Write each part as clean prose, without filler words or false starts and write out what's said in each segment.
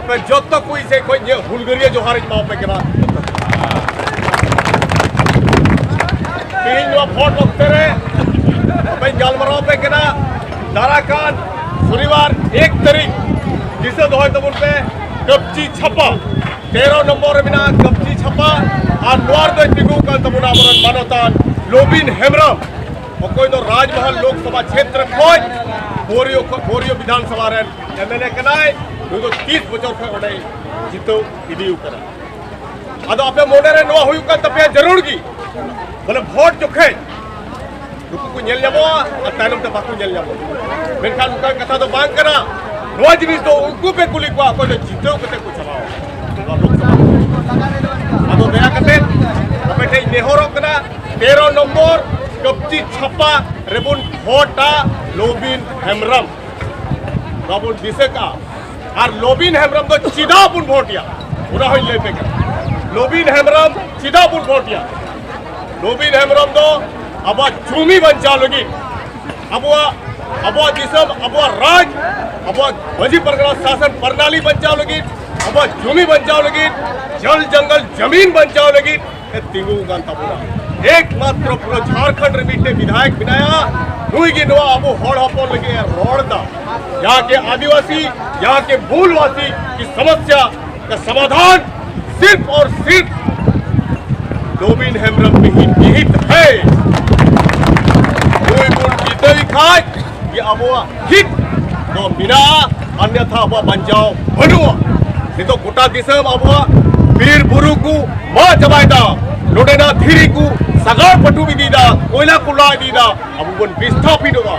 apa jotta kui se koi ye Bulgaria jo harit mau pe kena तीन जो फोट वक्त रे अपन जालमराव पे कना दाराकान शनिवार 1 तारीख जिसे दोहे तमुन पे कब्जी छपा 13 नंबर बिना कब्जी छपा और नवार दो पिगु का तमुना मरण मानवतान लोबिन हेमरम और कोई तो राजमहल लोकसभा क्षेत्र कोई बोरियो विधानसभा रे एमएलए कनाय तो 30 बचर पे ओडे जितो इदी करा अदो आपे मोडे रे नवा हुई का तपे जरूर की बोले भोट जोखे रुकु को नेल जाबो और तायनम ते बाकु नेल जाबो मेनखान उनका कथा तो बांग करा नवा जिनिस तो उनको पे कुली को को जितो कते को चलाओ लोकसभा अदो दया कते आपे ठे नेहरो कना 13 नंबर कब्जी छपा रेबुन भोटा लोबिन हेमरम बाबुन दिसेका और लोबिन हेमरम तो चिदापुन भोटिया पूरा होई ले पे लोबिन हेमरम चिदापुन भोटिया लोबिन हेमरम दो अब झूमी बंचा लगी अब दिसम अब राज अब मजी परगना शासन प्रणाली बंचाव लगी अब झूमी बंचाव लगी जल जंगल जमीन बंचाव लगी तिगु गांता पूरा एकमात्र पूरा झारखंड रिमीटे विधायक बिनाया नुई की नवा अब होड़ हपन लगे रोड़दा यहाँ के आदिवासी यहाँ के मूलवासी की समस्या का समाधान सिर्फ और सिर्फ लोबिन हेमरम निहित है कोई गुण जीते ही खाए ये अब हित तो बिना अन्यथा अब बंजाओ बनुआ नहीं तो गोटा दिसम अब वीर बुरु को मां जबायदा लोडेना धीरी को सगार पटु भी दीदा कोयला कुला दीदा अब उन विस्थापित होगा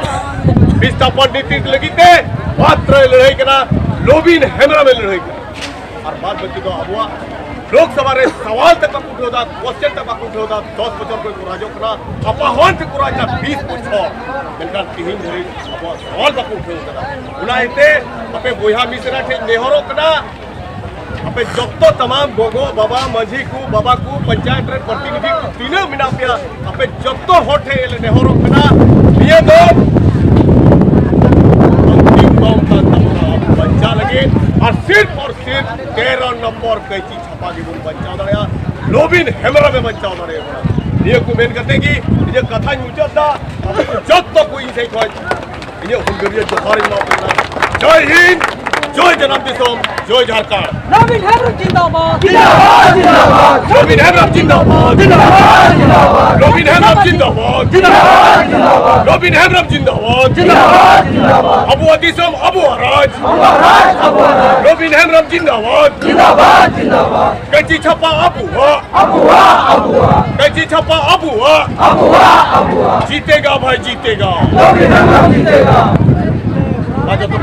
विस्थापन नीति लगी थे मात्र लड़ाई करना लोबिन हेमरम में लड़ाई करना और बात बच्ची तो अब लोकसभा रे सवाल तक उठे होता क्वेश्चन तक उठे होता 10 बचर को राजो करा अपहरण से कुराजा 20 पूछो इनका तीन धरे अब सवाल तक उठे होता उनाइते अपे बोया मिश्रा ठे नेहरो कना अपे जत्तो तमाम गोगो बाबा मझी को बाबा को पंचायत रे प्रतिनिधि को तीनों मिना पिया अपे जत्तो होठे नेहरो कना ये दो अंतिम काम का तमना बच्चा लगे और सिर्फ 13 नंबर कैची छपा की बोल बच्चा दड़या लोबिन हेमरम में बच्चा दड़या ये को मेन करते कि ये कथा न्यूचता जब तो कोई से कोई ये हुलगरिया जोहारी मां जय हिंद जय जनाब दिसोम जय झारखंड लोबिन हेमरम जिंदाबाद जिंदाबाद जिंदाबाद लोबिन हेमरम जिंदाबाद जिंदाबाद जिंदाबाद लोबिन हेमरम जिंदाबाद जिंदाबाद जिंदाबाद लोबिन हेमरम जिंदाबाद जिंदाबाद जिंदाबाद अबु दिसोम अबु राज लोबिन हेमरम जिंदाबाद जिंदाबाद जिंदाबाद कैची छपा अबुआ कैची छपा अबुआ जीतेगा भाई जीतेगा लोबिन हेमरम जीतेगा राजा तो